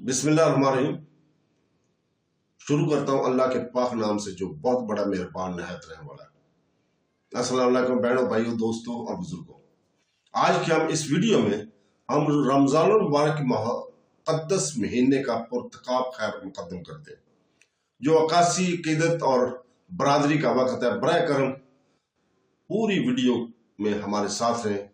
बिस्मिल्लाहिर्रहमानिर्रहीम। शुरू करता हूँ अल्लाह के पाक नाम से जो बहुत बड़ा मेहरबान नहायत रहने वाला है। अस्सलाम वालेकुम बहनों, भाइयों, दोस्तों और बुजुर्गों। आज के हम इस वीडियो में हम रमजानुल मुबारक के मुक़द्दस महीने का पुरतकाब खैर मुकद्दम करते हैं, जो अक्कासी अकीदत और बरादरी का वक्त है। बराए करम पूरी वीडियो में हमारे साथ रहें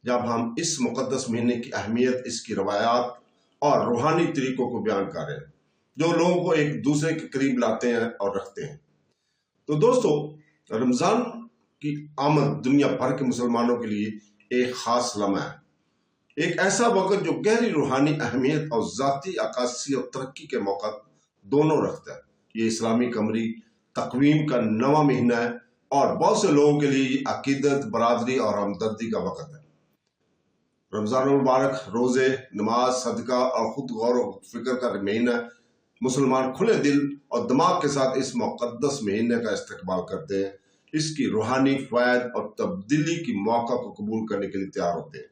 जब हम इस मुक़द्दस महीने की अहमियत, इसकी रवायात और रूहानी तरीकों को बयान कर रहे हैं, जो लोगों को एक दूसरे के करीब लाते हैं और रखते हैं। तो दोस्तों, रमज़ान की आमद दुनिया भर के मुसलमानों के लिए एक ख़ास लम्हा है, एक ऐसा वक्त जो गहरी रूहानी अहमियत और ज़ाती अक्कासी और तरक्की के मौका दोनों रखता है। ये इस्लामी कमरी तक़वीम का नवा महीना है और बहुत से लोगों के लिए अकीदत, बरादरी और हमदर्दी का वक्त है। रमज़ानुल मुबारक रोज़े, नमाज, सदका और खुद गौर व फिक्र का महीना। मुसलमान खुले दिल और दिमाग के साथ इस मुक़द्दस महीने का इस्तकबाल करते हैं, इसकी रूहानी फ़ायद और तब्दीली की मौका को कबूल करने के लिए तैयार होते हैं।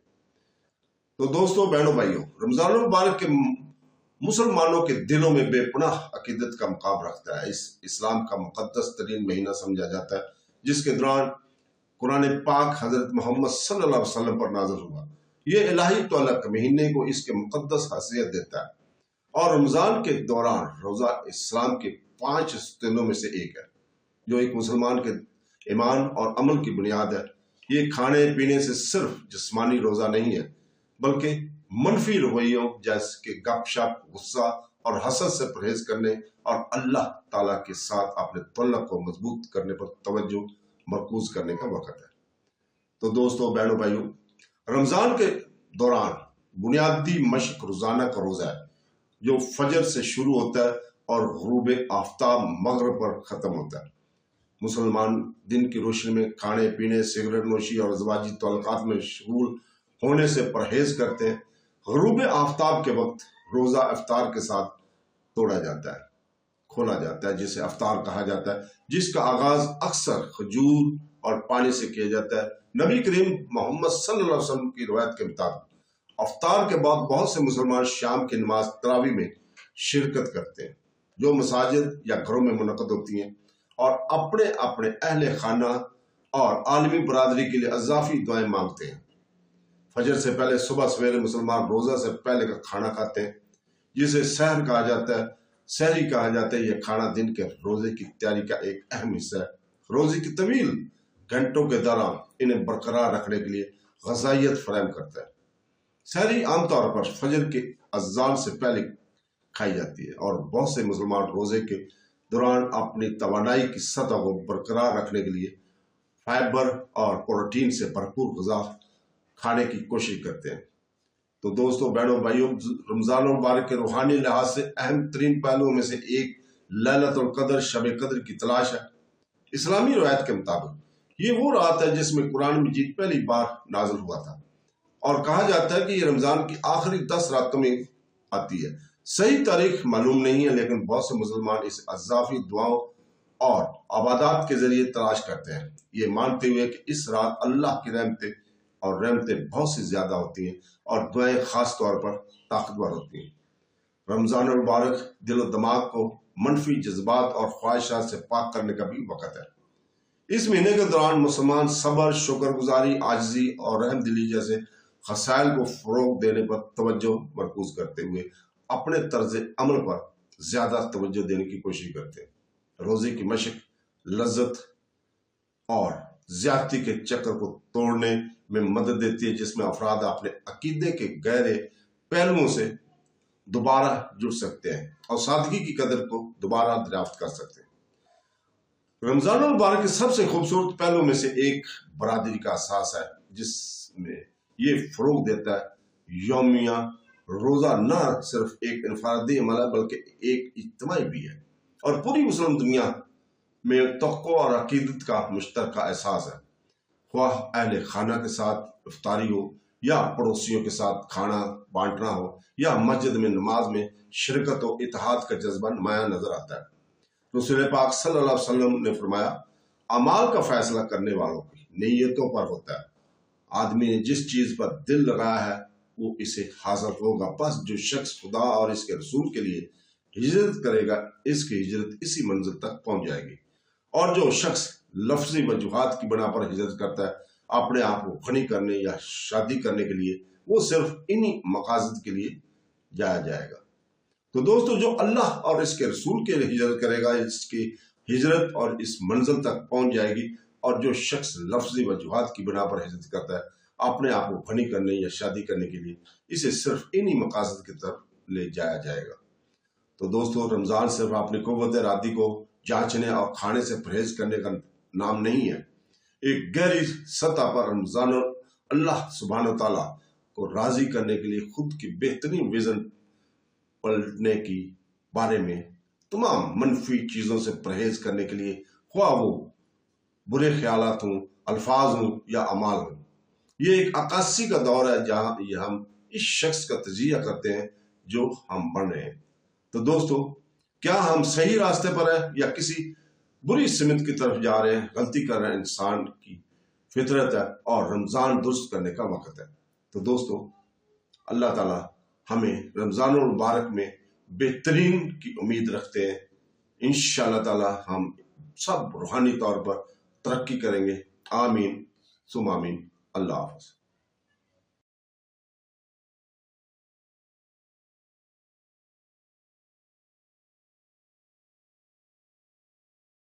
तो दोस्तों, बहनों, भाइयों, रमज़ानुल मुबारक के मुसलमानों के दिलों में बेपनाह अकीदत का मुकाम रखता है। इस इस्लाम का मुक़द्दस तरीन महीना समझा जाता है, जिसके दौरान कुरान पाक हज़रत मोहम्मद सल्लल्लाहु अलैहि वसल्लम पर नाज़िल हुआ। ये इलाही तौलक महीने को इसके मुक़द्दस हैसियत देता है और रमज़ान के दौरान रोज़ा इस्लाम के 5 स्तनों में से एक है, जो एक मुसलमान के ईमान और अमल की बुनियाद है। ये खाने पीने से सिर्फ जिस्मानी रोज़ा नहीं है, बल्कि मनफी रवैयों जैसे कि गपशप, गुस्सा और हसद से परहेज करने और अल्लाह ताला के साथ अपने तल्लुक़ को मजबूत करने पर तवज्जो मरकूज करने का वक़्त है। तो दोस्तों, बहनों, भाइयों, रमज़ान के दौरान बुनियादी मशक रोज़ाना का रोज़ा है, जो फजर से शुरू होता है और ग़ुरूब आफ्ताब मगरिब पर ख़त्म होता है। मुसलमान दिन की रोशनी में खाने पीने, सिगरेट नोशी और ज़वाजी तल्लुक़ात में मशगूल होने से परहेज करते हैं। ग़ुरूब आफ्ताब के वक्त रोज़ा इफ्तार के साथ तोड़ा जाता है, खोला जाता है, जिसे अफ्तार कहा जाता है, जिसका आगाज़ अक्सर खजूर और पानी से किया जाता है। नबी करीम मोहम्मद सल्लल्लाहु अलैहि वसल्लम की रवायत के मुताबिक अफ्तार के बाद बहुत से मुसलमान शाम की नमाज तरावी में शिरकत करते हैं, जो मसाजिद या घरों में मुनक़द होती हैं, और अपने अपने अहले खाना और आलमी बरादरी के लिए अज़ाफ़ी दुआएं मांगते हैं। फजर से पहले सुबह सवेरे मुसलमान रोज़ा से पहले का खाना खाते हैं, जिसे सहर कहा जाता है, सहरी कहा जाता है। यह खाना दिन के रोज़े की तैयारी का एक अहम हिस्सा है। रोज़े की तवील घंटों के दौरान इन्हें बरकरार रखने के लिए ग़िज़ाइयत फराहम करता है। सहरी आमतौर पर फजर के अज़ान से पहले खाई जाती है और बहुत से मुसलमान रोज़े के दौरान अपनी तवानाई की सतह को बरकरार रखने के लिए फाइबर और प्रोटीन से भरपूर ग़िज़ा खाने की कोशिश करते हैं। तो दोस्तों, बहनों, भाइयों, रमज़ान मुबारक के रूहानी लिहाज से अहम तरीन पहलुओं में से एक लैलतुल क़द्र, शब क़द्र की तलाश है। इस्लामी रवायत के मुताबिक ये वो रात है जिसमें कुरान मजीद पहली बार नाज़िल हुआ था, और कहा जाता है कि ये रमज़ान की आखिरी 10 रातों में आती है। सही तारीख मालूम नहीं है, लेकिन बहुत से मुसलमान इस अज़ाफ़ी दुआओं और इबादत के जरिए तलाश करते हैं, ये मानते हुए कि इस रात अल्लाह की रहमतें बहुत सी ज्यादा होती हैं और दुआएं खास तौर पर ताकतवर होती हैं। रमज़ान मुबारक दिल और दिमाग को मनफी जज्बात और ख्वाहिशात से पाक करने का भी वक़्त है। इस महीने के दौरान मुसलमान सब्र, शुक्रगुजारी, आजिज़ी और रहमदिली जैसे खसाइल को फ़रोग़ देने पर तवज्जो मरकूज करते हुए अपने तर्ज अमल पर ज़्यादा तवज्जो देने की कोशिश करते हैं। रोज़े की मशक लज्जत और ज़्यादती के चक्कर को तोड़ने में मदद देती है, जिसमें अफराद अपने अकीदे के गहरे पहलुओं से दोबारा जुड़ सकते हैं और सादगी की कदर को दोबारा दरियाफ्त कर सकते हैं। रमज़ान मुबारक के सबसे खूबसूरत पहलुओं में से एक बरादरी का एहसास है, जिसमें ये फ़रोग़ देता है यौमिया रोज़ा न सिर्फ एक इनफरादी अमल है, बल्कि एक इज्तिमाई भी है और पूरी मुस्लिम दुनिया में तक़वा और अकीदत का मुश्तरका एहसास है। ख्वाह अहले खाना के साथ इफ्तारी हो या पड़ोसियों के साथ खाना बांटना हो या मस्जिद में नमाज में शिरकत हो, इत्तेहाद का जज्बा नुमायां नजर आता है। रसूल पाक सल्लल्लाहु अलैहि वसल्लम ने फरमाया, अमाल का फैसला करने वालों की नीयतों पर होता है। आदमी ने जिस चीज पर दिल लगाया है वो इसे हासिल होगा। बस जो शख्स खुदा और इसके रसूल के लिए हिजरत करेगा, इसकी हिजरत इसी मंजिल तक पहुंच जाएगी। और जो शख्स लफ्जी वजूहात की बिना पर हिजरत करता है, अपने आप को गनी करने या शादी करने के लिए, वो सिर्फ इन्हीं मकासद के लिए जाया जाएगा। तो दोस्तों, जो अल्लाह और इसके रसूल के लिए हिजरत करेगा, इसकी हिजरत और इस मंजिल तक पहुंच जाएगी। और जो शख्स लफ्जी वजूहात की बिना पर हिजरत करता है, अपने आप को गनी करने या शादी करने के लिए, इसे सिर्फ इन्हीं मकासद की तरफ ले जाया जाएगा। तो दोस्तों, रमजान सिर्फ अपनी कुव्वत इरादी को जांचने और खाने से परहेज करने का नाम नहीं है। एक गहरी सतह पर रमजान अल्लाह सुब्हान व तआला को राजी करने के लिए खुद की बेहतरीन विजन पलटने की बारे में तमाम मनफी चीजों से परहेज करने के लिए, ख्वाह वो बुरे ख्यालात हों, अल्फाज हों या अमाल हों। ये एक अक्सी का दौर है जहां हम इस शख्स का तजिया करते हैं जो हम बन रहे हैं। तो दोस्तों, क्या हम सही रास्ते पर हैं या किसी बुरी सिमत की तरफ जा रहे हैं? गलती कर रहे हैं इंसान की फितरत है और रमजान दुरुस्त करने का वक्त है। तो दोस्तों, अल्लाह ताला हमें रमजान मुबारक में बेहतरीन की उम्मीद रखते हैं। इंशाअल्लाह ताला हम सब रूहानी तौर पर तरक्की करेंगे। आमीन सुम आमीन। अल्लाह हाफ़िज़।